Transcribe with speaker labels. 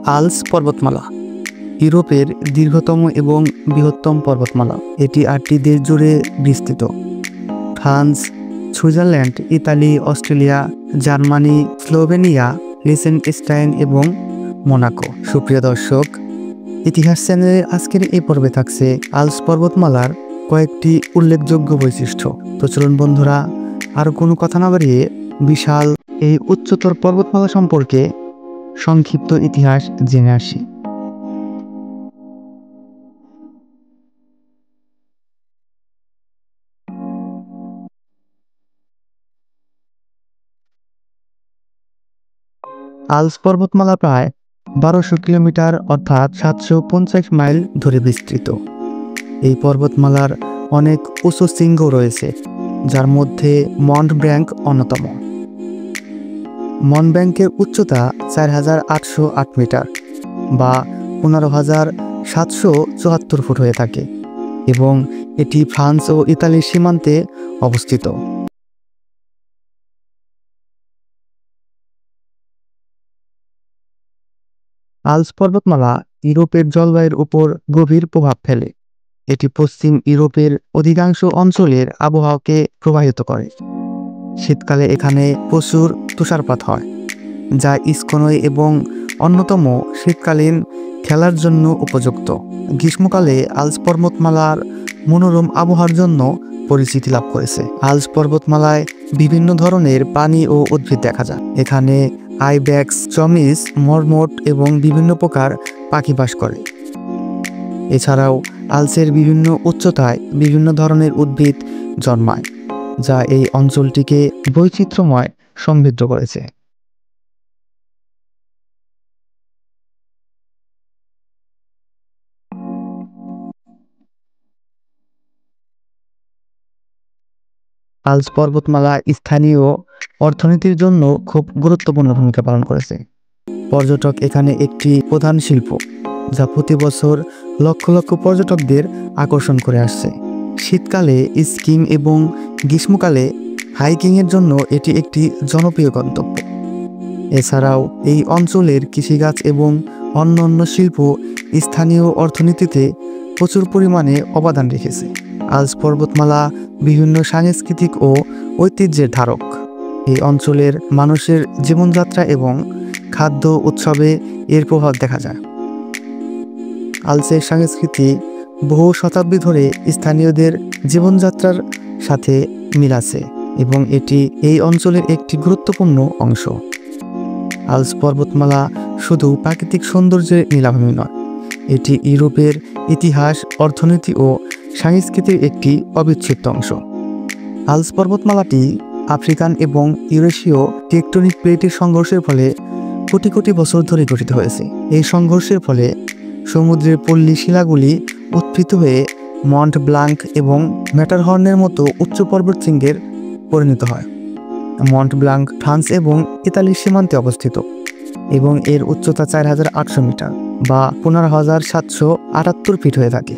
Speaker 1: Alps পর্বতমালা ইউরোপের দীর্ঘতম এবং বৃহত্তম পর্বতমালা। এটি 8টি দেশ জুড়ে বিস্তৃত। France, Switzerland, Italy, Australia, Germany, Slovenia, Liechtenstein এবং মোনাকো। সুপ্রিয় দর্শক, ইতিহাস চ্যানেলের আজকের এই পর্বে থাকছে আল্পস পর্বতমালার কয়েকটি উল্লেখযোগ্য বৈশিষ্ট্য। তো চলুন বন্ধুরা, আর কোনো কথা না বাড়িয়ে বিশাল এই উচ্চতর পর্বতমালা সম্পর্কে সংক্ষিপ্ত ইতিহাস জেনে আসি। আল্পস পর্বতমালা প্রায় 1200 কিলোমিটার অর্থাৎ 750 মাইল ধরে বিস্তৃত। এই পর্বতমালার অনেক উঁচু শৃঙ্গ রয়েছে, যার মধ্যে মন্ট ব্ল্যাঙ্ক অন্যতম। মন্ট ব্ল্যাঙ্কের উচ্চতা 4808 মিটার বা 15774 ফুট হয়ে থাকে এবং এটি ফ্রান্স ও ইতালির সীমান্তে অবস্থিত। আল্পস পর্বতমালা ইউরোপের জলবায়ুর উপর গভীর প্রভাব ফেলে। এটি পশ্চিম ইউরোপের অধিকাংশ অঞ্চলের আবহাওয়াকে প্রভাবিত করে। শীতকালে এখানে প্রচুর তুষারপাত হয়, যা স্কিই এবং অন্যতম শীতকালীন খেলার জন্য উপযুক্ত। গ্রীষ্মকালে আল্পস পর্বতমালার মনোরম আবহাওয়ার জন্য পরিচিতি লাভ করেছে। আল্পস পর্বতমালায় বিভিন্ন ধরনের প্রাণী ও উদ্ভিদ দেখা যায়। এখানে আইব্যাক্স, চমিস, মরমট এবং বিভিন্ন প্রকার পাখি বাস করে। এছাড়াও আল্পসের বিভিন্ন উচ্চতায় বিভিন্ন ধরনের উদ্ভিদ জন্মায়, যা এই অঞ্চলটিকে বৈচিত্র্যময় সমৃদ্ধ করেছে। আল্পস পর্বতমালা স্থানীয় অর্থনীতির জন্য খুব গুরুত্বপূর্ণ ভূমিকা পালন করেছে। পর্যটক এখানে একটি প্রধান শিল্প, যা প্রতি বছর লক্ষ লক্ষ পর্যটকদের আকর্ষণ করে আসছে। শীতকালে স্কিং এবং গ্রীষ্মকালে হাইকিংয়ের জন্য এটি একটি জনপ্রিয় গন্তব্য। এছাড়াও এই অঞ্চলের কৃষিকাজ এবং অন্যান্য শিল্প স্থানীয় অর্থনীতিতে প্রচুর পরিমাণে অবদান রেখেছে। আল্পস পর্বতমালা বিভিন্ন সাংস্কৃতিক ও ঐতিহ্যের ধারক। এই অঞ্চলের মানুষের জীবনযাত্রা এবং খাদ্য উৎসবে এর প্রভাব দেখা যায়। আল্পসের সংস্কৃতি বহু শতাব্দী ধরে স্থানীয়দের জীবনযাত্রার সাথে মিল আছে এবং এটি এই অঞ্চলের একটি গুরুত্বপূর্ণ অংশ। আল্পস পর্বতমালা শুধু প্রাকৃতিক সৌন্দর্যের নীলাভূমি নয়, এটি ইউরোপের ইতিহাস, অর্থনীতি ও সংস্কৃতির একটি অবিচ্ছেদ্য অংশ। আল্পস পর্বতমালাটি আফ্রিকান এবং ইউরেশীয় টেকটনিক প্লেটের সংঘর্ষের ফলে কোটি কোটি বছর ধরে গঠিত হয়েছে। এই সংঘর্ষের ফলে সমুদ্রের পল্লী শিলাগুলি উৎপীড়িত হয়ে মন্ট ব্লাঙ্ক এবং ম্যাটারহর্নের মতো উচ্চ পর্বতশৃঙ্গের পরিণত হয়। মন্ট ব্লাঙ্ক ফ্রান্স এবং ইতালির সীমান্তে অবস্থিত এবং এর উচ্চতা 4800 মিটার বা 15778 ফিট হয়ে থাকে।